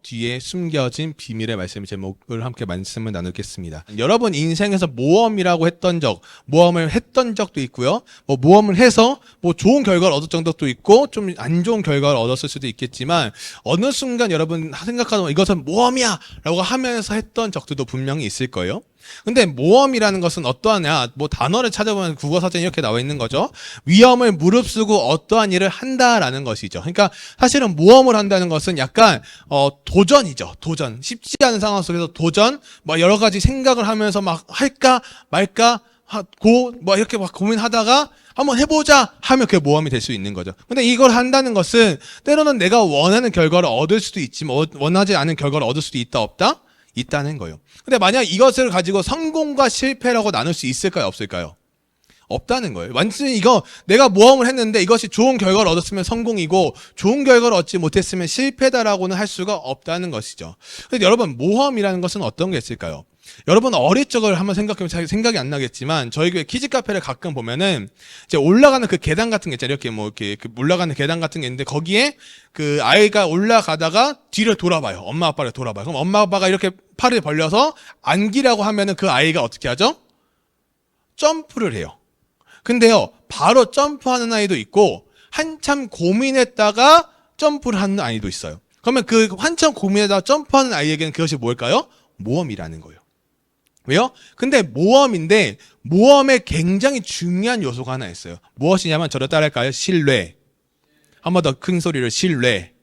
뒤에 숨겨진 비밀의 말씀 제목을 함께 말씀을 나누겠습니다. 여러분 인생에서 모험이라고 했던 적, 모험을 했던 적도 있고요. 뭐 모험을 해서 뭐 좋은 결과를 얻었던 적도 있고 좀 안 좋은 결과를 얻었을 수도 있겠지만 어느 순간 여러분 생각하는 이것은 모험이야 라고 하면서 했던 적들도 분명히 있을 거예요. 근데 모험이라는 것은 어떠하냐, 뭐 단어를 찾아보면 국어사전에 이렇게 나와 있는 거죠. 위험을 무릅쓰고 어떠한 일을 한다라는 것이죠. 그러니까 사실은 모험을 한다는 것은 약간 도전이죠. 도전. 쉽지 않은 상황 속에서 도전, 뭐 여러 가지 생각을 하면서 막 할까 말까 하고 뭐 이렇게 막 고민하다가 한번 해보자 하면 그게 모험이 될 수 있는 거죠. 근데 이걸 한다는 것은 때로는 내가 원하는 결과를 얻을 수도 있지만 원하지 않은 결과를 얻을 수도 있다 없다? 있다는 거예요. 근데 만약 이것을 가지고 성공과 실패라고 나눌 수 있을까요? 없을까요? 없다는 거예요. 완전히 이거 내가 모험을 했는데 이것이 좋은 결과를 얻었으면 성공이고 좋은 결과를 얻지 못했으면 실패다라고는 할 수가 없다는 것이죠. 근데 여러분 모험이라는 것은 어떤 게 있을까요? 여러분 어릴 적을 한번 생각해보면 잘 생각이 안 나겠지만 저희 교회 키즈 카페를 가끔 보면은 이제 올라가는 그 계단 같은 게 있잖아요. 이렇게 뭐 이렇게 올라가는 계단 같은 게 있는데 거기에 그 아이가 올라가다가 뒤를 돌아봐요. 엄마 아빠를 돌아봐요. 그럼 엄마 아빠가 이렇게 팔을 벌려서 안기라고 하면은 그 아이가 어떻게 하죠? 점프를 해요. 근데요, 바로 점프하는 아이도 있고 한참 고민했다가 점프를 하는 아이도 있어요. 그러면 그 한참 고민하다가 점프하는 아이에게는 그것이 뭘까요? 모험이라는 거예요. 왜요? 근데 모험인데 모험에 굉장히 중요한 요소가 하나 있어요. 무엇이냐면 저를 따라할까요? 신뢰. 한 번 더 큰 소리로 신뢰.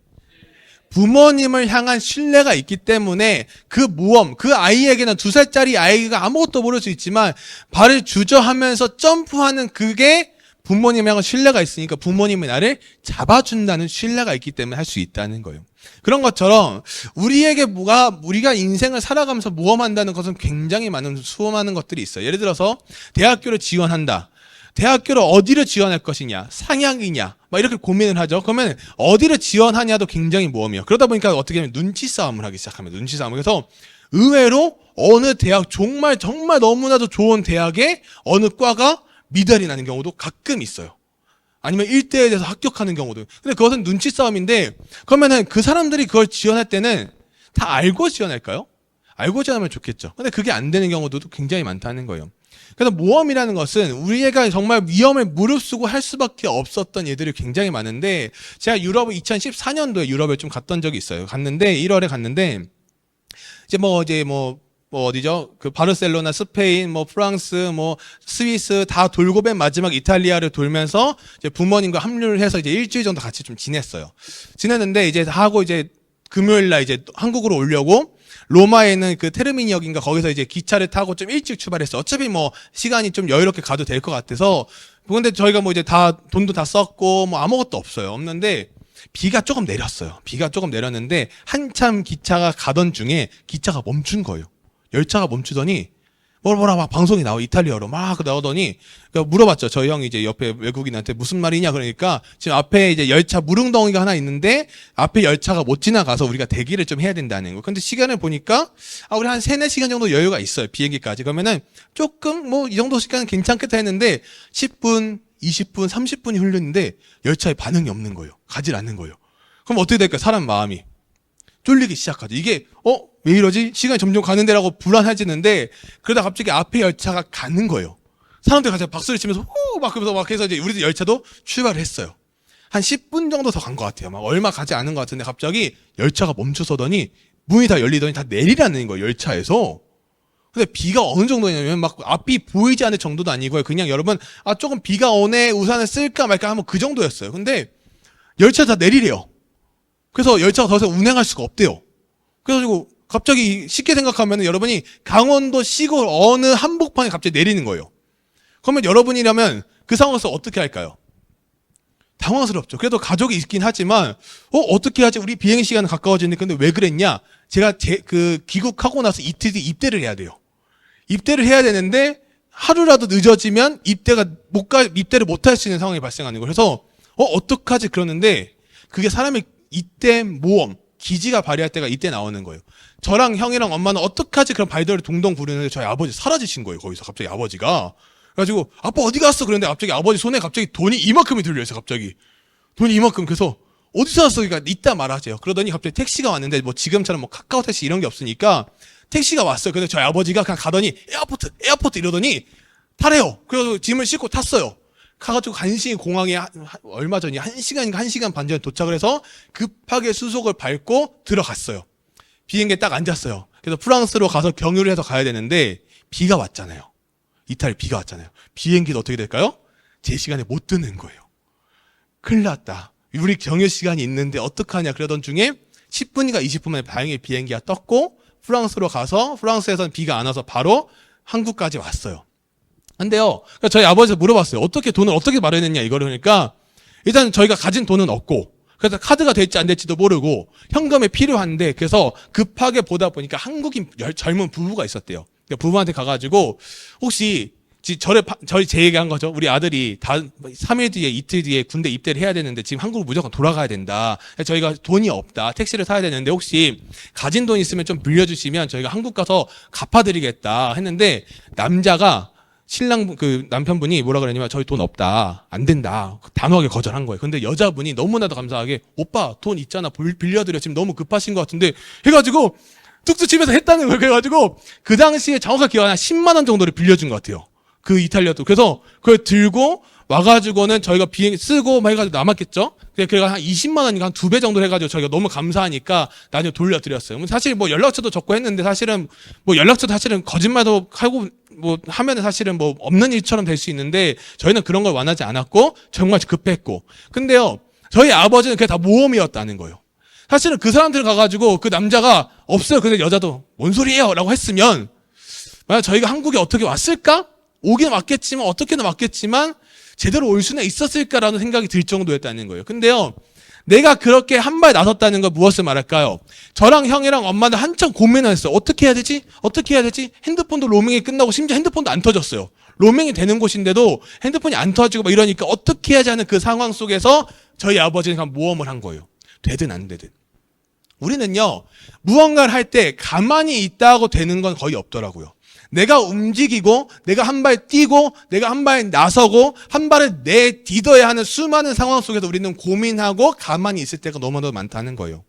부모님을 향한 신뢰가 있기 때문에 그 모험, 그 아이에게는 2살짜리 아이가 아무것도 모를 수 있지만 발을 주저하면서 점프하는 그게 부모님을 향한 신뢰가 있으니까 부모님이 나를 잡아준다는 신뢰가 있기 때문에 할 수 있다는 거예요. 그런 것처럼 우리가 인생을 살아가면서 모험한다는 것은 굉장히 많은 수많은 것들이 있어요. 예를 들어서 대학교를 지원한다. 대학교를 어디를 지원할 것이냐, 상향이냐, 막 이렇게 고민을 하죠. 그러면 어디를 지원하냐도 굉장히 모험이에요. 그러다 보니까 어떻게 하면 눈치 싸움을 하기 시작합니다. 눈치 싸움을. 그래서 의외로 어느 대학 정말 너무나도 좋은 대학에 어느 과가 미달이 나는 경우도 가끔 있어요. 아니면 1대에 대해서 합격하는 경우도. 근데 그것은 눈치 싸움인데 그러면은 그 사람들이 그걸 지원할 때는 다 알고 지원할까요? 알고 지원하면 좋겠죠. 근데 그게 안 되는 경우도 굉장히 많다는 거예요. 그래서 모험이라는 것은 우리가 정말 위험을 무릅쓰고 할 수밖에 없었던 예들이 굉장히 많은데 제가 2014년도에 유럽에 좀 갔던 적이 있어요. 1월에 갔는데 어디죠? 그 바르셀로나, 스페인, 프랑스, 스위스 다 돌고 맨 마지막 이탈리아를 돌면서 이제 부모님과 합류를 해서 이제 일주일 정도 같이 좀 지냈어요. 지냈는데 이제 하고 이제 금요일 날 이제 한국으로 오려고 로마에 있는 그 테르미니역인가 거기서 이제 기차를 타고 좀 일찍 출발했어요. 어차피 시간이 좀 여유롭게 가도 될 것 같아서. 근데 저희가 이제 다 돈도 다 썼고 아무것도 없는데 비가 조금 내렸어요. 비가 조금 내렸는데 한참 기차가 가던 중에 기차가 멈춘 거예요. 열차가 멈추더니 뭐라 막 방송이 나와 이탈리아로 막 나오더니 물어봤죠. 저희 형이 이제 옆에 외국인한테 무슨 말이냐 그러니까 지금 앞에 이제 열차 무릉덩이가 하나 있는데 앞에 열차가 못 지나가서 우리가 대기를 좀 해야 된다는 거. 근데 시간을 보니까 우리 한 3-4시간 정도 여유가 있어요. 비행기까지. 그러면은 조금 이 정도 시간은 괜찮겠다 했는데 10분, 20분, 30분이 흘렀는데 열차에 반응이 없는 거예요. 가질 않는 거예요. 그럼 어떻게 될까요? 사람 마음이 쫄리기 시작하죠. 이게 왜 이러지? 시간이 점점 가는데라고 불안해지는데 그러다 갑자기 앞에 열차가 가는 거예요. 사람들이 같이 박수를 치면서 후 막 그러면서 막 해서 이제 우리도 열차도 출발을 했어요. 한 10분 정도 더 간 것 같아요. 막 얼마 가지 않은 것 같은데 갑자기 열차가 멈춰서더니 문이 다 열리더니 다 내리라는 거예요. 열차에서. 근데 비가 어느 정도냐면 막 앞이 보이지 않을 정도도 아니고요. 그냥 여러분 조금 비가 오네 우산을 쓸까 말까 하면 그 정도였어요. 근데 열차 다 내리래요. 그래서 열차가 더 이상 운행할 수가 없대요. 그래가지고 갑자기 쉽게 생각하면 여러분이 강원도 시골 어느 한복판에 갑자기 내리는 거예요. 그러면 여러분이라면 그 상황에서 어떻게 할까요? 당황스럽죠. 그래도 가족이 있긴 하지만 어떻게 하지? 우리 비행 시간은 가까워지는데 근데 왜 그랬냐? 제가 귀국하고 나서 이틀 뒤 입대를 해야 돼요. 입대를 해야 되는데 하루라도 늦어지면 입대를 못 할 수 있는 상황이 발생하는 거예요. 그래서 어떡하지? 그러는데 그게 사람의 이때 모험 기지가 발휘할 때가 이때 나오는 거예요. 저랑 형이랑 엄마는 어떡하지? 그럼 발더를 동동 구르는데 저희 아버지 사라지신 거예요. 거기서 갑자기 아버지가. 그래가지고 아빠 어디 갔어? 그런데 갑자기 아버지 손에 갑자기 돈이 이만큼이 들려있어요. 갑자기 돈이 이만큼. 그래서 어디서 왔어? 그러니까 이따 말하세요. 그러더니 갑자기 택시가 왔는데 뭐 지금처럼 뭐 카카오 택시 이런 게 없으니까 택시가 왔어요. 그래서 저희 아버지가 그냥 가더니 에어포트 이러더니 타래요. 그래서 짐을 싣고 탔어요. 가가지고 간신히 공항에 얼마 전에 1시간 반 전에 도착을 해서 급하게 수속을 밟고 들어갔어요. 비행기에 딱 앉았어요. 그래서 프랑스로 가서 경유를 해서 가야 되는데 비가 왔잖아요. 이탈리아 비가 왔잖아요. 비행기도 어떻게 될까요? 제 시간에 못 뜨는 거예요. 큰일 났다. 우리 경유 시간이 있는데 어떡하냐 그러던 중에 10분인가 20분 만에 다행히 비행기가 떴고 프랑스로 가서 프랑스에서는 비가 안 와서 바로 한국까지 왔어요. 근데요, 그러니까 저희 아버지가 물어봤어요. 어떻게 돈을 어떻게 마련했냐 이거를. 그러니까 일단 저희가 가진 돈은 없고 그래서 카드가 될지 안 될지도 모르고 현금이 필요한데 그래서 급하게 보다 보니까 한국인 젊은 부부가 있었대요. 그러니까 부부한테 가가지고 혹시 저희 제 얘기한 거죠. 우리 아들이 3일 뒤에 이틀 뒤에 군대 입대를 해야 되는데 지금 한국으로 무조건 돌아가야 된다. 저희가 돈이 없다. 택시를 타야 되는데 혹시 가진 돈 있으면 좀 빌려주시면 저희가 한국 가서 갚아드리겠다 했는데 남자가 신랑 그 남편분이 뭐라 그러냐면 저희 돈 없다. 안 된다. 단호하게 거절한 거예요. 근데 여자분이 너무나도 감사하게 오빠 돈 있잖아. 빌려드려. 지금 너무 급하신 것 같은데 해가지고 뚝뚝 집에서 했다는 거예요. 그래가지고 그 당시에 정확하게 기억 한 10만 원 정도를 빌려준 것 같아요. 그 이탈리아도. 그래서 그걸 들고 와가지고는 저희가 비행기 쓰고 막 해가지고 남았겠죠? 그래가 한 20만 원인가 한 2배 정도 해가지고 저희가 너무 감사하니까 나중에 돌려드렸어요. 사실 뭐 연락처도 적고 했는데 사실은 뭐 연락처도 사실은 거짓말도 하고 뭐 하면은 사실은 뭐 없는 일처럼 될 수 있는데 저희는 그런 걸 원하지 않았고 정말 급했고. 근데요, 저희 아버지는 그게 다 모험이었다는 거예요. 사실은 그 사람들 가가지고 그 남자가 없어요. 근데 여자도 뭔 소리예요? 라고 했으면 만약 저희가 한국에 어떻게 왔을까? 오긴 왔겠지만 어떻게든 왔겠지만 제대로 올 수는 있었을까라는 생각이 들 정도였다는 거예요. 근데요, 내가 그렇게 한 발 나섰다는 건 무엇을 말할까요? 저랑 형이랑 엄마는 한참 고민을 했어요. 어떻게 해야 되지? 어떻게 해야 되지? 핸드폰도 로밍이 끝나고 심지어 핸드폰도 안 터졌어요. 로밍이 되는 곳인데도 핸드폰이 안 터지고 막 이러니까 어떻게 해야지 하는 그 상황 속에서 저희 아버지는 그냥 모험을 한 거예요. 되든 안 되든. 우리는요, 무언가를 할 때 가만히 있다고 되는 건 거의 없더라고요. 내가 움직이고 내가 한 발 뛰고 내가 한 발 나서고 한 발을 내딛어야 하는 수많은 상황 속에서 우리는 고민하고 가만히 있을 때가 너무나도 많다는 거예요.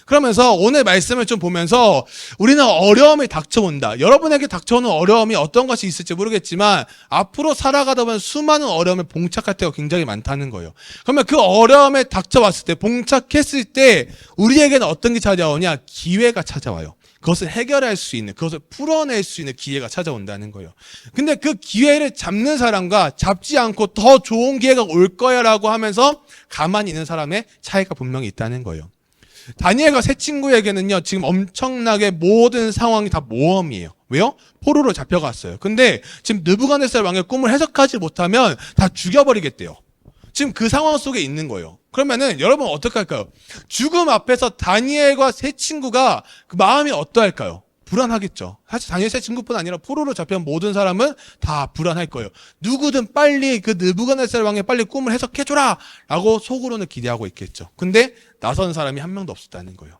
그러면서 오늘 말씀을 좀 보면서 우리는 어려움이 닥쳐온다. 여러분에게 닥쳐오는 어려움이 어떤 것이 있을지 모르겠지만 앞으로 살아가다 보면 수많은 어려움에 봉착할 때가 굉장히 많다는 거예요. 그러면 그 어려움에 닥쳐왔을 때, 봉착했을 때 우리에게는 어떤 게 찾아오냐? 기회가 찾아와요. 그것을 해결할 수 있는, 그것을 풀어낼 수 있는 기회가 찾아온다는 거예요. 근데 그 기회를 잡는 사람과 잡지 않고 더 좋은 기회가 올 거야 라고 하면서 가만히 있는 사람의 차이가 분명히 있다는 거예요. 다니엘과 세 친구에게는요, 지금 엄청나게 모든 상황이 다 모험이에요. 왜요? 포로로 잡혀갔어요. 근데 지금 느부갓네살 왕의 꿈을 해석하지 못하면 다 죽여버리겠대요. 지금 그 상황 속에 있는 거예요. 그러면은 여러분 어떻게 할까요? 죽음 앞에서 다니엘과 세 친구가 그 마음이 어떠할까요? 불안하겠죠. 사실 다니엘 세 친구뿐 아니라 포로로 잡힌 모든 사람은 다 불안할 거예요. 누구든 빨리 그 느부갓네살 왕의 빨리 꿈을 해석해줘라 라고 속으로는 기대하고 있겠죠. 근데 나선 사람이 한 명도 없었다는 거예요.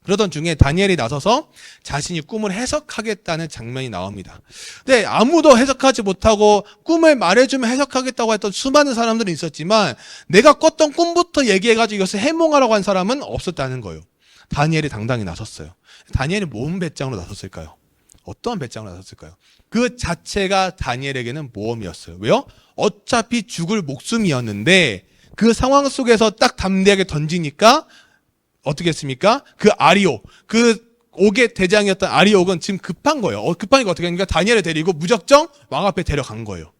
그러던 중에 다니엘이 나서서 자신이 꿈을 해석하겠다는 장면이 나옵니다. 근데 아무도 해석하지 못하고 꿈을 말해주면 해석하겠다고 했던 수많은 사람들이 있었지만 내가 꿨던 꿈부터 얘기해가지고 이것을 해몽하라고 한 사람은 없었다는 거예요. 다니엘이 당당히 나섰어요. 다니엘이 뭔 배짱으로 나섰을까요? 어떠한 배짱으로 나섰을까요? 그 자체가 다니엘에게는 모험이었어요. 왜요? 어차피 죽을 목숨이었는데 그 상황 속에서 딱 담대하게 던지니까 어떻게 했습니까? 그 아리오, 그 옥의 대장이었던 아리옥은 지금 급한 거예요. 급하니까 어떻게 하니까 다니엘을 데리고 무작정 왕 앞에 데려간 거예요.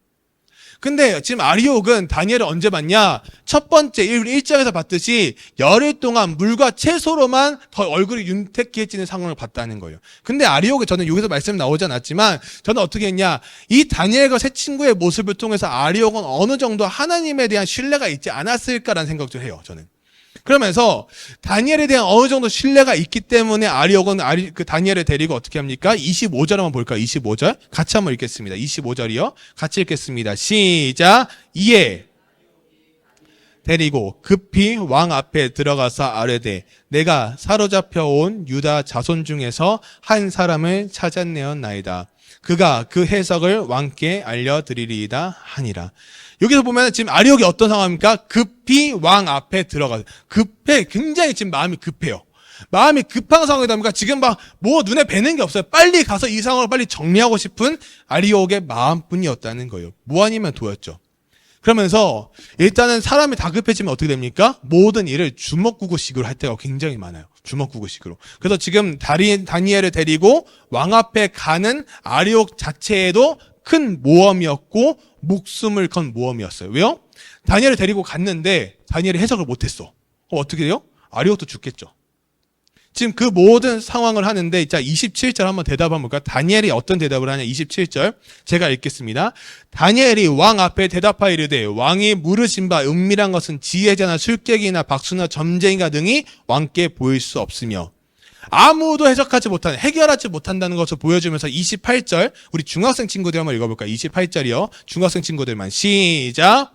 근데 지금 아리옥은 다니엘을 언제 봤냐? 첫 번째 1장에서 봤듯이 열흘 동안 물과 채소로만 더 얼굴이 윤택해지는 상황을 봤다는 거예요. 근데 아리옥은 저는 여기서 말씀 나오지 않았지만 저는 어떻게 했냐? 이 다니엘과 세 친구의 모습을 통해서 아리옥은 어느 정도 하나님에 대한 신뢰가 있지 않았을까라는 생각도 해요. 저는. 그러면서 다니엘에 대한 어느 정도 신뢰가 있기 때문에 아리옥은 그 다니엘을 데리고 어떻게 합니까? 25절 한번 볼까요? 25절 같이 한번 읽겠습니다. 25절이요. 같이 읽겠습니다. 시작. 이에 데리고 급히 왕 앞에 들어가서 아뢰되 내가 사로잡혀 온 유다 자손 중에서 한 사람을 찾아내었나이다. 그가 그 해석을 왕께 알려드리리이다 하니라. 여기서 보면 지금 아리옥이 어떤 상황입니까? 급히 왕 앞에 들어가요. 굉장히 지금 마음이 급해요. 마음이 급한 상황이다 보니까 지금 막 뭐 눈에 뵈는 게 없어요. 빨리 가서 이 상황을 빨리 정리하고 싶은 아리옥의 마음뿐이었다는 거예요. 뭐 아니면 도였죠. 그러면서 일단은 사람이 다급해지면 어떻게 됩니까? 모든 일을 주먹구구식으로 할 때가 굉장히 많아요. 주먹구구식으로. 그래서 지금 다니엘을 데리고 왕 앞에 가는 아리옥 자체에도 큰 모험이었고 목숨을 건 모험이었어요. 왜요? 다니엘을 데리고 갔는데 다니엘이 해석을 못했어. 어떻게 돼요? 아리옥도 죽겠죠. 지금 그 모든 상황을 하는데, 자, 27절 한번 대답 한번 볼까요? 다니엘이 어떤 대답을 하냐? 27절. 제가 읽겠습니다. 다니엘이 왕 앞에 대답하여 이르되, 왕이 물으신 바 은밀한 것은 지혜자나 술객이나 박수나 점쟁이가 등이 왕께 보일 수 없으며, 아무도 해석하지 못한, 해결하지 못한다는 것을 보여주면서 28절, 우리 중학생 친구들 한번 읽어볼까요? 28절이요. 중학생 친구들만 시작.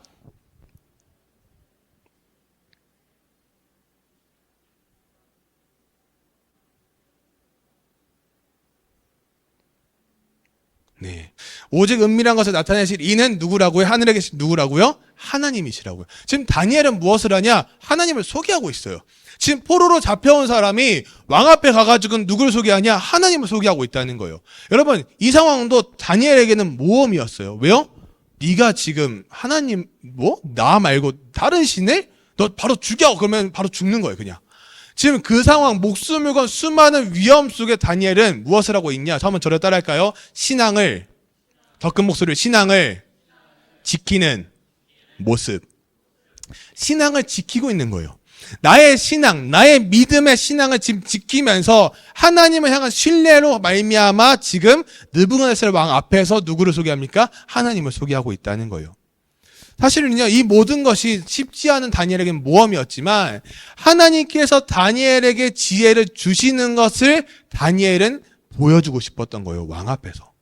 네. 오직 은밀한 것을 나타내실 이는 누구라고요? 하늘에 계신 누구라고요? 하나님이시라고요. 지금 다니엘은 무엇을 하냐? 하나님을 소개하고 있어요. 지금 포로로 잡혀온 사람이 왕 앞에 가가지고 누구를 소개하냐? 하나님을 소개하고 있다는 거예요. 여러분, 이 상황도 다니엘에게는 모험이었어요. 왜요? 네가 지금 하나님, 나 말고 다른 신을? 너 바로 죽여! 그러면 바로 죽는 거예요, 그냥. 지금 그 상황, 목숨을 건 수많은 위험 속에 다니엘은 무엇을 하고 있냐? 저 한번 저를 따라할까요? 더 큰 목소리로 신앙을 지키는 모습. 신앙을 지키고 있는 거예요. 나의 신앙, 나의 믿음의 신앙을 지금 지키면서 하나님을 향한 신뢰로 말미암아 지금 느부갓네살 왕 앞에서 누구를 소개합니까? 하나님을 소개하고 있다는 거예요. 사실은요, 이 모든 것이 쉽지 않은 다니엘에게는 모험이었지만 하나님께서 다니엘에게 지혜를 주시는 것을 다니엘은 보여주고 싶었던 거예요. 왕 앞에서.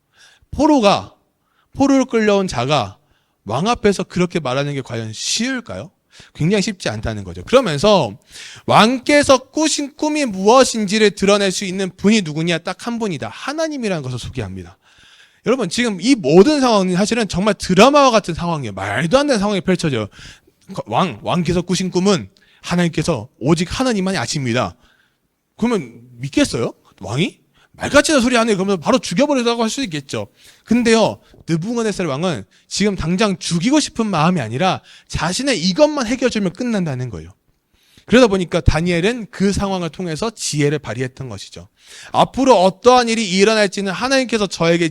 포로를 끌려온 자가 왕 앞에서 그렇게 말하는 게 과연 쉬울까요? 굉장히 쉽지 않다는 거죠. 그러면서 왕께서 꾸신 꿈이 무엇인지를 드러낼 수 있는 분이 누구냐? 딱 한 분이다. 하나님이라는 것을 소개합니다. 여러분, 지금 이 모든 상황은 사실은 정말 드라마와 같은 상황이에요. 말도 안 되는 상황이 펼쳐져요. 왕께서 꾸신 꿈은 하나님께서 오직 하나님만이 아십니다. 그러면 믿겠어요? 왕이? 말같이 하는 소리 안 해요. 그러면 바로 죽여버리라고 할 수 있겠죠. 근데요, 느부갓네살 왕은 지금 당장 죽이고 싶은 마음이 아니라 자신의 이것만 해결해주면 끝난다는 거예요. 그러다 보니까 다니엘은 그 상황을 통해서 지혜를 발휘했던 것이죠. 앞으로 어떠한 일이 일어날지는 하나님께서 저에게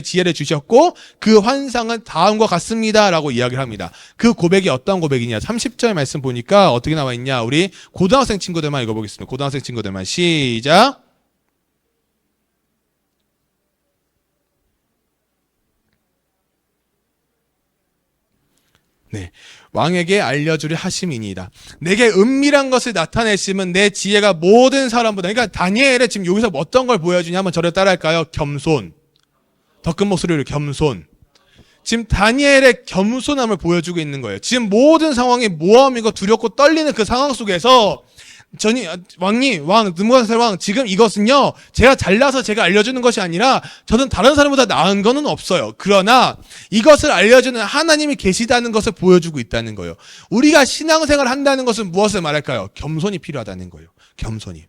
지혜를 주셨고 그 환상은 다음과 같습니다 라고 이야기를 합니다. 그 고백이 어떤 고백이냐? 30절 말씀 보니까 어떻게 나와 있냐? 우리 고등학생 친구들만 읽어보겠습니다. 고등학생 친구들만 시작. 네. 왕에게 알려주려 하심이니이다. 내게 은밀한 것을 나타내심은 내 지혜가 모든 사람보다. 그러니까 다니엘의 지금 여기서 어떤 걸 보여주냐? 한번 저를 따라할까요? 겸손. 더 큰 목소리로 겸손. 지금 다니엘의 겸손함을 보여주고 있는 거예요. 지금 모든 상황이 모험이고 두렵고 떨리는 그 상황 속에서 느부갓네살 왕, 지금 이것은요, 제가 잘나서 제가 알려주는 것이 아니라, 저는 다른 사람보다 나은 거는 없어요. 그러나, 이것을 알려주는 하나님이 계시다는 것을 보여주고 있다는 거예요. 우리가 신앙생활 한다는 것은 무엇을 말할까요? 겸손이 필요하다는 거예요. 겸손이.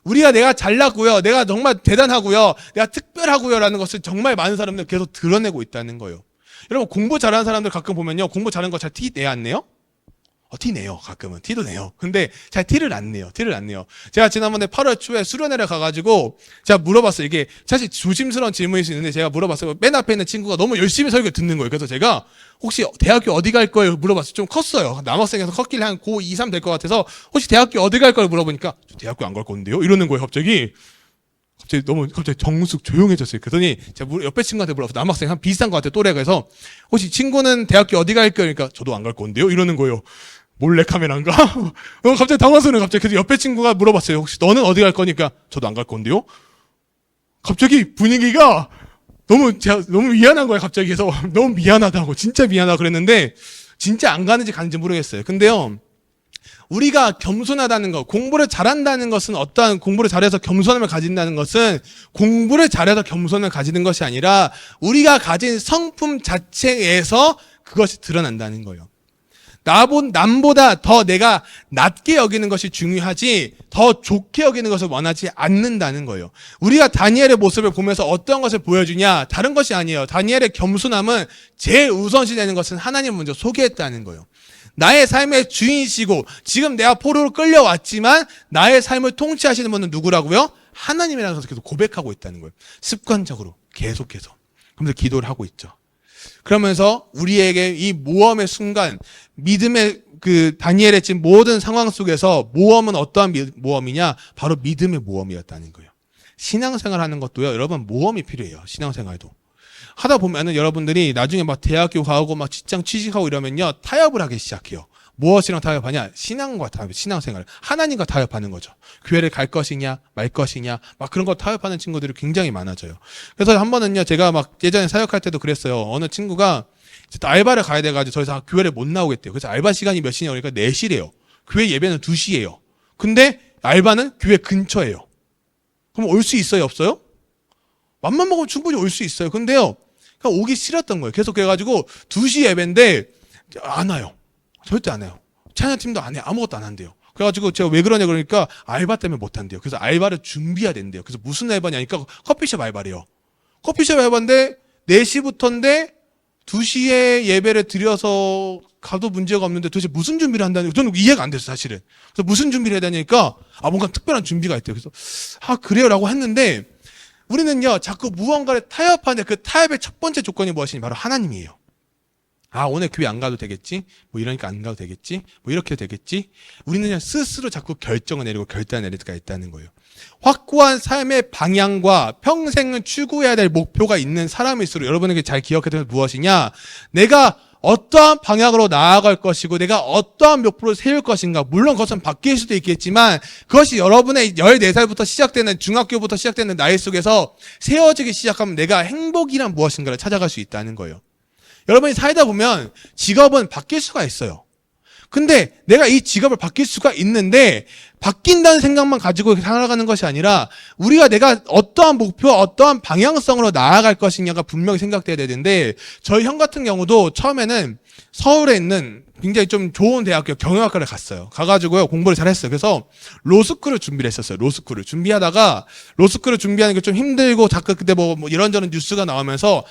내가 잘났고요, 내가 정말 대단하고요, 내가 특별하고요, 라는 것을 정말 많은 사람들 계속 드러내고 있다는 거예요. 여러분, 공부 잘하는 사람들 가끔 보면요, 공부 잘하는 거 잘 티 내야 안 내요? 티 내요. 가끔은. 티도 내요. 근데 잘 티를 안 내요. 제가 지난번에 8월 초에 수련회를 가가지고 제가 물어봤어요. 이게 사실 조심스러운 질문일 수 있는데 제가 물어봤어요. 맨 앞에 있는 친구가 너무 열심히 설교 듣는 거예요. 그래서 제가 혹시 대학교 어디 갈 거예요? 물어봤어요. 좀 컸어요. 남학생에서 컸길래 한 고 2, 3 될 것 같아서 혹시 대학교 어디 갈 거예요? 물어보니까 저 대학교 안 갈 건데요? 이러는 거예요. 갑자기 정숙 조용해졌어요. 그러더니 제가 옆에 친구한테 물어봤어요. 남학생 한 비슷한 것 같아요. 또래가. 해서 혹시 친구는 대학교 어디 갈 거예요? 그러니까 저도 안 갈 건데요? 이러는 거예요. 몰래카메라인가? 갑자기 당황스러워요. 갑자기. 그래서 옆에 친구가 물어봤어요. 혹시 너는 어디 갈 거니까 저도 안 갈 건데요? 갑자기 분위기가 너무 미안한 거예요. 갑자기. 그래서 너무 미안하다고, 진짜 미안하다고 그랬는데 진짜 안 가는지 가는지 모르겠어요. 근데요, 우리가 겸손하다는 것, 공부를 잘한다는 것은 어떠한 공부를 잘해서 겸손함을 가진다는 것은 공부를 잘해서 겸손을 가지는 것이 아니라 우리가 가진 성품 자체에서 그것이 드러난다는 거예요. 남보다 더 내가 낮게 여기는 것이 중요하지 더 좋게 여기는 것을 원하지 않는다는 거예요. 우리가 다니엘의 모습을 보면서 어떤 것을 보여주냐? 다른 것이 아니에요. 다니엘의 겸손함은 제일 우선시 되는 것은 하나님을 먼저 소개했다는 거예요. 나의 삶의 주인이시고 지금 내가 포로로 끌려왔지만 나의 삶을 통치하시는 분은 누구라고요? 하나님이라는 것을 계속 고백하고 있다는 거예요. 습관적으로 계속해서. 그러면서 기도를 하고 있죠. 그러면서 우리에게 이 모험의 순간, 믿음의 다니엘의 지금 모든 상황 속에서 모험은 어떠한 모험이냐? 바로 믿음의 모험이었다는 거예요. 신앙생활 하는 것도요, 여러분 모험이 필요해요. 신앙생활도. 하다 보면은 여러분들이 나중에 막 대학교 가고 막 직장 취직하고 이러면요, 타협을 하기 시작해요. 무엇이랑 타협하냐? 신앙과 타협, 신앙생활. 하나님과 타협하는 거죠. 교회를 갈 것이냐, 말 것이냐, 막 그런 거 타협하는 친구들이 굉장히 많아져요. 그래서 한 번은요, 제가 막 예전에 사역할 때도 그랬어요. 어느 친구가 알바를 가야 돼가지고 더 이상 교회를 못 나오겠대요. 그래서 알바 시간이 몇 시냐 그러니까 4시래요. 교회 예배는 2시예요. 근데 알바는 교회 근처예요. 그럼 올 수 있어요, 없어요? 맘만 먹으면 충분히 올 수 있어요. 근데요, 그냥 오기 싫었던 거예요. 계속 그래가지고 2시 예배인데 안 와요. 절대 안 해요. 찬양팀도 안 해요. 아무것도 안 한대요. 그래가지고 제가 왜 그러냐 그러니까 알바 때문에 못 한대요. 그래서 알바를 준비해야 된대요. 그래서 무슨 알바냐니까 커피숍 알바래요. 커피숍 알바인데 4시부터인데 2시에 예배를 드려서 가도 문제가 없는데 도대체 무슨 준비를 한다는 거 저는 이해가 안 됐어요, 사실은. 그래서 무슨 준비를 해야 되냐니까 뭔가 특별한 준비가 있대요. 그래서 그래요 라고 했는데 우리는요 자꾸 무언가를 타협하는데 그 타협의 첫 번째 조건이 무엇이냐? 바로 하나님이에요. 오늘 교회 안 가도 되겠지? 뭐 이러니까 안 가도 되겠지? 뭐 이렇게 되겠지? 우리는 그냥 스스로 자꾸 결정을 내리고 결단을 내릴 수가 있다는 거예요. 확고한 삶의 방향과 평생을 추구해야 될 목표가 있는 사람일수록 여러분에게 잘 기억해야 될 무엇이냐? 내가 어떠한 방향으로 나아갈 것이고 내가 어떠한 목표를 세울 것인가. 물론 그것은 바뀔 수도 있겠지만 그것이 여러분의 14살부터 시작되는 중학교부터 시작되는 나이 속에서 세워지기 시작하면 내가 행복이란 무엇인가를 찾아갈 수 있다는 거예요. 여러분이 살다 보면 직업은 바뀔 수가 있어요. 근데 내가 이 직업을 바뀔 수가 있는데 바뀐다는 생각만 가지고 살아가는 것이 아니라 내가 어떠한 목표, 어떠한 방향성으로 나아갈 것이냐가 분명히 생각돼야 되는데 저희 형 같은 경우도 처음에는 서울에 있는 굉장히 좀 좋은 대학교 경영학과를 갔어요. 가가지고요 공부를 잘했어요. 그래서 로스쿨을 준비를 했었어요. 로스쿨을 준비하다가 로스쿨을 준비하는 게 좀 힘들고 자꾸 그때 뭐 이런저런 뉴스가 나오면서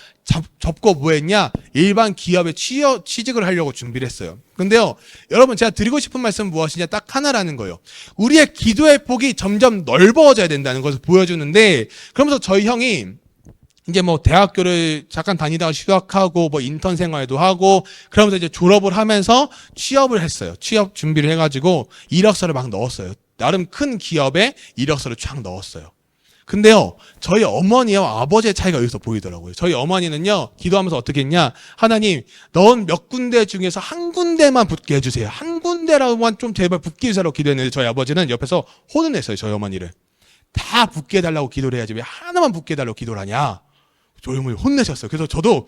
접고 뭐 했냐? 일반 기업에 취직을 하려고 준비를 했어요. 근데요 여러분 제가 드리고 싶은 말씀은 무엇이냐? 딱 하나라는 거예요. 우리의 기도의 폭이 점점 넓어져야 된다는 것을 보여주는데 그러면서 저희 형이 이제 뭐 대학교를 잠깐 다니다가 휴학하고 뭐 인턴 생활도 하고 그러면서 이제 졸업을 하면서 취업을 했어요. 취업 준비를 해가지고 이력서를 막 넣었어요. 나름 큰 기업에 이력서를 쫙 넣었어요. 근데요 저희 어머니와 아버지의 차이가 여기서 보이더라고요. 저희 어머니는요 기도하면서 어떻게 했냐? 하나님 넣은 몇 군데 중에서 한 군데만 붙게 해주세요. 한 군데라고만 좀 제발 붙게 해주세요 기도했는데 저희 아버지는 옆에서 혼을 냈어요. 저희 어머니를. 다 붙게 해달라고 기도를 해야지 왜 하나만 붙게 해달라고 기도를 하냐? 저희 어머니 혼내셨어요. 그래서 저도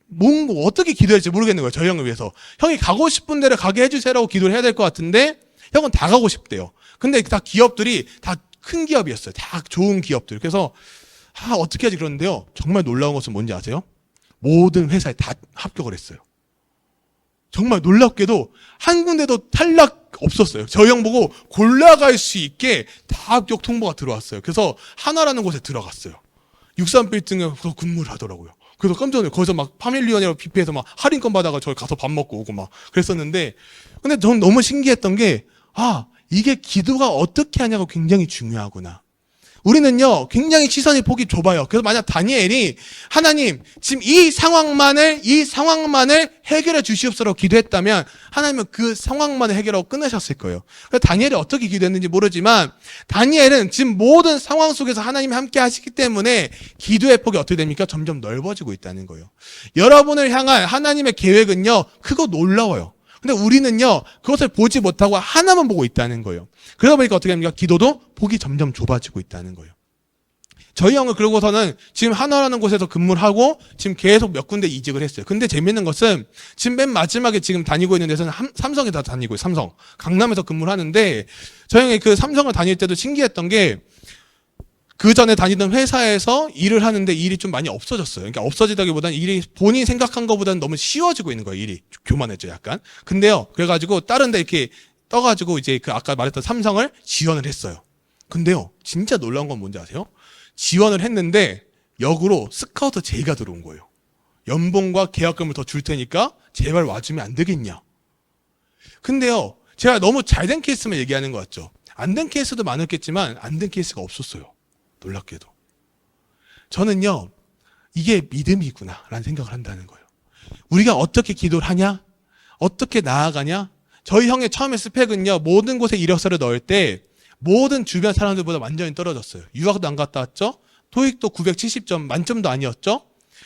뭔가 어떻게 기도할지 모르겠는 거예요. 저희 형을 위해서. 형이 가고 싶은 데를 가게 해주세요라고 기도를 해야 될 것 같은데 형은 다 가고 싶대요. 근데 다 기업들이 다 큰 기업이었어요. 다 좋은 기업들. 그래서 어떻게 하지 그러는데요. 정말 놀라운 것은 뭔지 아세요? 모든 회사에 다 합격을 했어요. 정말 놀랍게도 한 군데도 탈락 없었어요. 저희 형 보고 골라갈 수 있게 다 합격 통보가 들어왔어요. 그래서 하나라는 곳에 들어갔어요. 63빌딩에서 근무를 하더라고요. 그래서 깜짝 놀라요. 거기서 막 파밀리언이라고 뷔페에서 막 할인권 받아가 저희 가서 밥 먹고 오고 막 그랬었는데 근데 저는 너무 신기했던 게 이게 기도가 어떻게 하냐가 굉장히 중요하구나. 우리는요 굉장히 시선의 폭이 좁아요. 그래서 만약 다니엘이 하나님 지금 이 상황만을 해결해 주시옵소서 기도했다면 하나님은 그 상황만을 해결하고 끝내셨을 거예요. 그래서 다니엘이 어떻게 기도했는지 모르지만 다니엘은 지금 모든 상황 속에서 하나님이 함께 하시기 때문에 기도의 폭이 어떻게 됩니까? 점점 넓어지고 있다는 거예요. 여러분을 향한 하나님의 계획은요 크고 놀라워요. 근데 우리는요 그것을 보지 못하고 하나만 보고 있다는 거예요. 그러다 보니까 어떻게 합니까? 기도도 폭이 점점 좁아지고 있다는 거예요. 저희 형은 그러고서는 지금 한화라는 곳에서 근무를 하고 지금 계속 몇 군데 이직을 했어요. 근데 재밌는 것은 지금 맨 마지막에 지금 다니고 있는 데서는 삼성에 다 다니고 있어요. 삼성. 강남에서 근무를 하는데 저희 형이 그 삼성을 다닐 때도 신기했던 게 그 전에 다니던 회사에서 일을 하는데 일이 좀 많이 없어졌어요. 그러니까 없어지다기보다는 일이 본인이 생각한 것보다는 너무 쉬워지고 있는 거예요. 일이 교만했죠, 약간. 근데요, 그래가지고 다른 데 이렇게 떠가지고 이제 그 아까 말했던 삼성을 지원을 했어요. 근데요, 진짜 놀라운 건 뭔지 아세요? 지원을 했는데 역으로 스카우트 제의가 들어온 거예요. 연봉과 계약금을 더 줄 테니까 제발 와주면 안 되겠냐. 근데요, 제가 너무 잘된 케이스만 얘기하는 것 같죠. 안 된 케이스도 많았겠지만 안 된 케이스가 없었어요. 놀랍게도. 저는요, 이게 믿음이구나 라는 생각을 한다는 거예요. 우리가 어떻게 기도를 하냐? 어떻게 나아가냐? 저희 형의 처음에 스펙은요, 모든 곳에 이력서를 넣을 때 모든 주변 사람들보다 완전히 떨어졌어요. 유학도 안 갔다 왔죠? 토익도 970점, 만점도 아니었죠?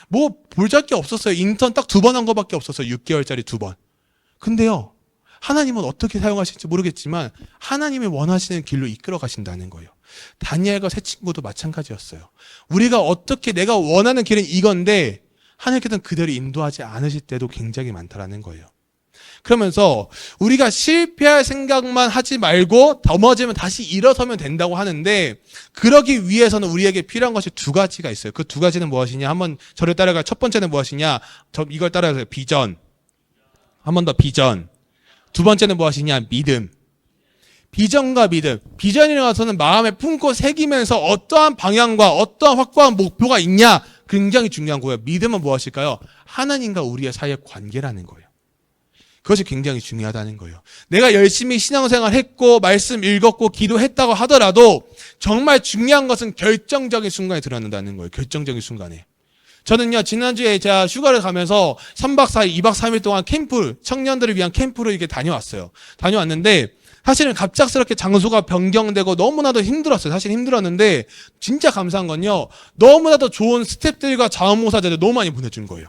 뭐 볼잘 게 없었어요. 인턴 딱 2번 한 거밖에 없었어요. 6개월짜리 2번. 근데요, 하나님은 어떻게 사용하실지 모르겠지만 하나님이 원하시는 길로 이끌어 가신다는 거예요. 다니엘과 세 친구도 마찬가지였어요. 우리가 어떻게 내가 원하는 길은 이건데 하나님께서는 그대로 인도하지 않으실 때도 굉장히 많다라는 거예요. 그러면서 우리가 실패할 생각만 하지 말고 넘어지면 다시 일어서면 된다고 하는데 그러기 위해서는 우리에게 필요한 것이 2가지가 있어요. 그 2가지는 무엇이냐? 한번 저를 따라가. 첫 번째는 무엇이냐? 이걸 따라가세요. 비전. 한 번 더 비전. 2번째는 무엇이냐? 믿음. 비전과 믿음. 비전이라고 해서는 마음에 품고 새기면서 어떠한 방향과 어떠한 확고한 목표가 있냐? 굉장히 중요한 거예요. 믿음은 무엇일까요? 하나님과 우리의 사이의 관계라는 거예요. 그것이 굉장히 중요하다는 거예요. 내가 열심히 신앙생활 했고 말씀 읽었고 기도했다고 하더라도 정말 중요한 것은 결정적인 순간에 드러난다는 거예요. 결정적인 순간에. 저는요, 지난주에 제가 휴가를 가면서 3박 4일, 2박 3일 동안 캠프, 청년들을 위한 캠프를 이렇게 다녀왔어요. 다녀왔는데 사실은 갑작스럽게 장소가 변경되고 너무나도 힘들었어요. 사실 힘들었는데 진짜 감사한 건요, 너무나도 좋은 스태프들과 자원봉사자들 너무 많이 보내준 거예요.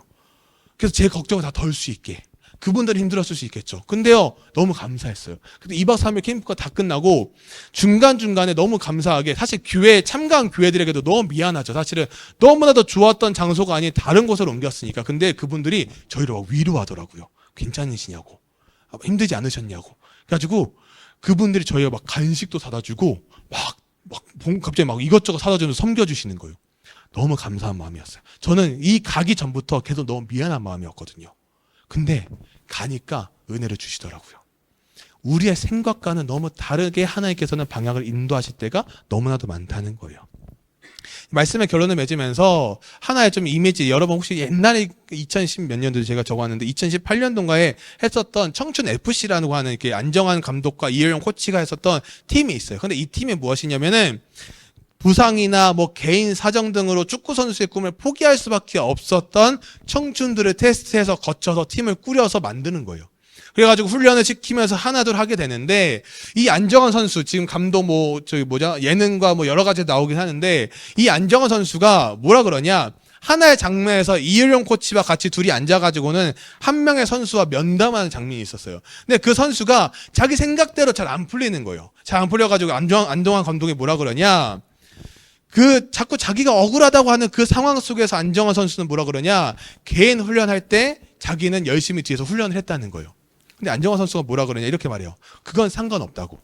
그래서 제 걱정을 다 덜 수 있게. 그분들이 힘들었을 수 있겠죠. 근데요, 너무 감사했어요. 근데 2박 3일 캠프가 다 끝나고 중간중간에 너무 감사하게, 사실 교회에 참가한 교회들에게도 너무 미안하죠. 사실은 너무나도 좋았던 장소가 아닌 다른 곳으로 옮겼으니까. 근데 그분들이 저희를 위로하더라고요. 괜찮으시냐고. 힘들지 않으셨냐고. 그래가지고 그분들이 저희가 막 간식도 사다 주고 갑자기 막 이것저것 사다 주면서 섬겨주시는 거예요. 너무 감사한 마음이었어요. 저는 이 가기 전부터 계속 너무 미안한 마음이었거든요. 근데 가니까 은혜를 주시더라고요. 우리의 생각과는 너무 다르게 하나님께서는 방향을 인도하실 때가 너무나도 많다는 거예요. 말씀의 결론을 맺으면서 하나의 좀 이미지, 여러분 혹시 옛날에 2010 몇 년도에 제가 적어왔는데 2018년도인가에 했었던 청춘 FC라고 하는 이렇게 안정환 감독과 이효영 코치가 했었던 팀이 있어요. 근데 이 팀이 무엇이냐면은 부상이나 뭐 개인 사정 등으로 축구 선수의 꿈을 포기할 수밖에 없었던 청춘들을 테스트해서 거쳐서 팀을 꾸려서 만드는 거예요. 그래가지고 훈련을 시키면서 하나둘 하게 되는데 이 안정환 선수, 지금 감독 예능과 뭐 여러 가지 나오긴 하는데 이 안정환 선수가 뭐라 그러냐? 하나의 장면에서 이효영 코치와 같이 둘이 앉아가지고는 한 명의 선수와 면담하는 장면이 있었어요. 근데 그 선수가 자기 생각대로 잘 안 풀리는 거예요. 잘 안 풀려가지고 안정환 감독이 뭐라 그러냐? 자꾸 자기가 억울하다고 하는 그 상황 속에서 안정환 선수는 뭐라 그러냐? 개인 훈련할 때 자기는 열심히 뒤에서 훈련을 했다는 거예요. 근데 안정환 선수가 뭐라 그러냐? 이렇게 말해요. 그건 상관없다고.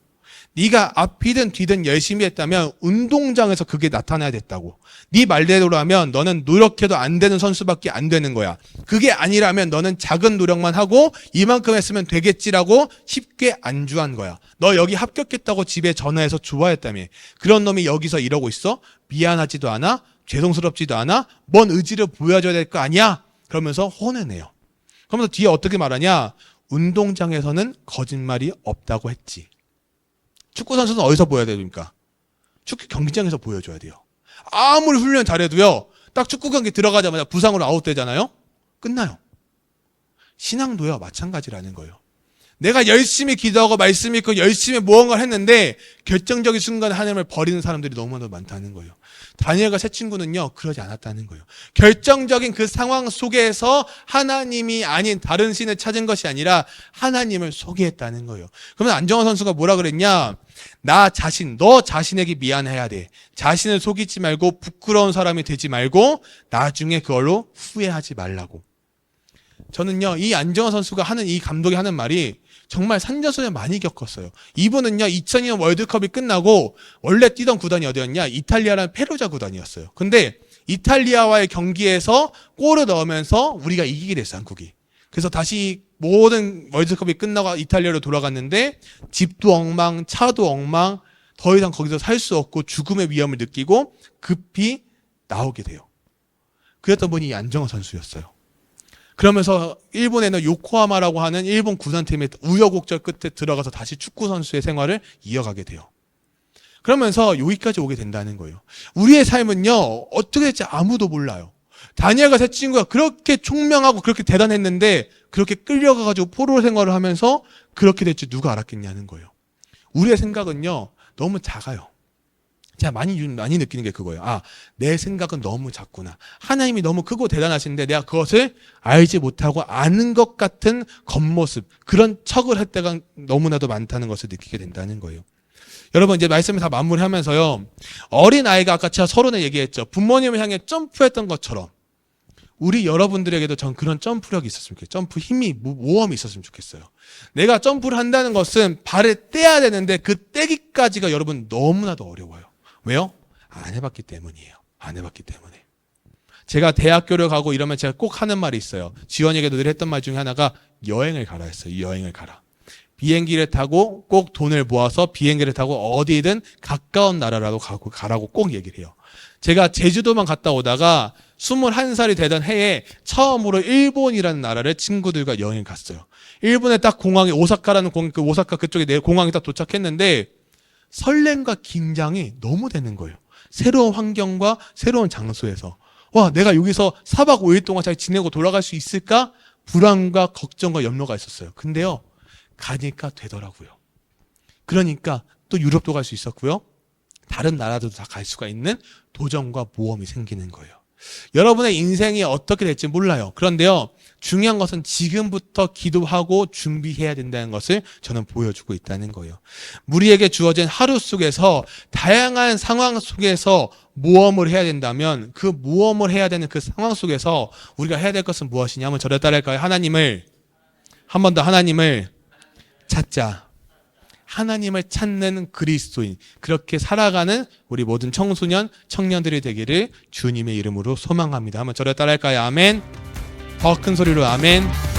네가 앞이든 뒤든 열심히 했다면 운동장에서 그게 나타나야 됐다고. 네 말대로라면 너는 노력해도 안 되는 선수밖에 안 되는 거야. 그게 아니라면 너는 작은 노력만 하고 이만큼 했으면 되겠지라고 쉽게 안주한 거야. 너 여기 합격했다고 집에 전화해서 좋아했다며. 그런 놈이 여기서 이러고 있어? 미안하지도 않아? 죄송스럽지도 않아? 뭔 의지를 보여줘야 될 거 아니야? 그러면서 혼내네요. 그러면서 뒤에 어떻게 말하냐? 운동장에서는 거짓말이 없다고 했지. 축구 선수는 어디서 보여야 됩니까? 축구 경기장에서 보여줘야 돼요. 아무리 훈련 잘해도요, 딱 축구 경기 들어가자마자 부상으로 아웃되잖아요? 끝나요. 신앙도요, 마찬가지라는 거예요. 내가 열심히 기도하고 말씀 읽고 열심히 무언가를 했는데 결정적인 순간에 하나님을 버리는 사람들이 너무나도 많다는 거예요. 다니엘과 세 친구는요, 그러지 않았다는 거예요. 결정적인 그 상황 속에서 하나님이 아닌 다른 신을 찾은 것이 아니라 하나님을 소개했다는 거예요. 그러면 안정환 선수가 뭐라 그랬냐? 너 자신에게 미안해야 돼. 자신을 속이지 말고 부끄러운 사람이 되지 말고 나중에 그걸로 후회하지 말라고. 저는요, 이 안정환 선수가 이 감독이 하는 말이 정말 산전수전 많이 겪었어요. 이분은요, 2002년 월드컵이 끝나고 원래 뛰던 구단이 어디였냐? 이탈리아라는 페루자 구단이었어요. 근데 이탈리아와의 경기에서 골을 넣으면서 우리가 이기게 됐어요, 한국이. 그래서 다시 모든 월드컵이 끝나고 이탈리아로 돌아갔는데 집도 엉망, 차도 엉망, 더 이상 거기서 살 수 없고 죽음의 위험을 느끼고 급히 나오게 돼요. 그랬던 분이 안정환 선수였어요. 그러면서 일본에는 요코하마라고 하는 일본 구단팀에 우여곡절 끝에 들어가서 다시 축구 선수의 생활을 이어가게 돼요. 그러면서 여기까지 오게 된다는 거예요. 우리의 삶은요, 어떻게 될지 아무도 몰라요. 다니엘과 세 친구가 그렇게 총명하고 그렇게 대단했는데 그렇게 끌려가가지고 포로 생활을 하면서 그렇게 될지 누가 알았겠냐는 거예요. 우리의 생각은요, 너무 작아요. 제가 많이 느끼는 게 그거예요. 내 생각은 너무 작구나. 하나님이 너무 크고 대단하신데 내가 그것을 알지 못하고 아는 것 같은 겉모습, 그런 척을 할 때가 너무나도 많다는 것을 느끼게 된다는 거예요. 여러분, 이제 말씀을 다 마무리하면서요, 어린아이가 아까 제가 서론에 얘기했죠. 부모님을 향해 점프했던 것처럼 우리 여러분들에게도 전 그런 점프력이 있었으면 좋겠어요. 점프 힘이, 모험이 있었으면 좋겠어요. 내가 점프를 한다는 것은 발을 떼야 되는데 그 떼기까지가 여러분 너무나도 어려워요. 왜요? 안 해봤기 때문이에요. 안 해봤기 때문에. 제가 대학교를 가고 이러면 제가 꼭 하는 말이 있어요. 지원에게도 늘 했던 말 중에 하나가 여행을 가라 했어요. 여행을 가라. 비행기를 타고 꼭 돈을 모아서 비행기를 타고 어디든 가까운 나라라도 가라고 꼭 얘기를 해요. 제가 제주도만 갔다 오다가 21살이 되던 해에 처음으로 일본이라는 나라를 친구들과 여행을 갔어요. 일본에 딱 공항에 오사카라는 오사카 그쪽에 공항에 딱 도착했는데 설렘과 긴장이 너무 되는 거예요. 새로운 환경과 새로운 장소에서. 내가 여기서 4박 5일 동안 잘 지내고 돌아갈 수 있을까? 불안과 걱정과 염려가 있었어요. 근데요, 가니까 되더라고요. 그러니까 또 유럽도 갈 수 있었고요. 다른 나라들도 다 갈 수가 있는 도전과 모험이 생기는 거예요. 여러분의 인생이 어떻게 될지 몰라요. 그런데요, 중요한 것은 지금부터 기도하고 준비해야 된다는 것을 저는 보여주고 있다는 거예요. 우리에게 주어진 하루 속에서 다양한 상황 속에서 모험을 해야 된다면 그 모험을 해야 되는 그 상황 속에서 우리가 해야 될 것은 무엇이냐면 저를 따라할까요? 한 번 더 하나님을 찾자. 하나님을 찾는 그리스도인, 그렇게 살아가는 우리 모든 청소년, 청년들이 되기를 주님의 이름으로 소망합니다. 한번 저를 따라할까요? 아멘. 더 큰 소리로 아멘.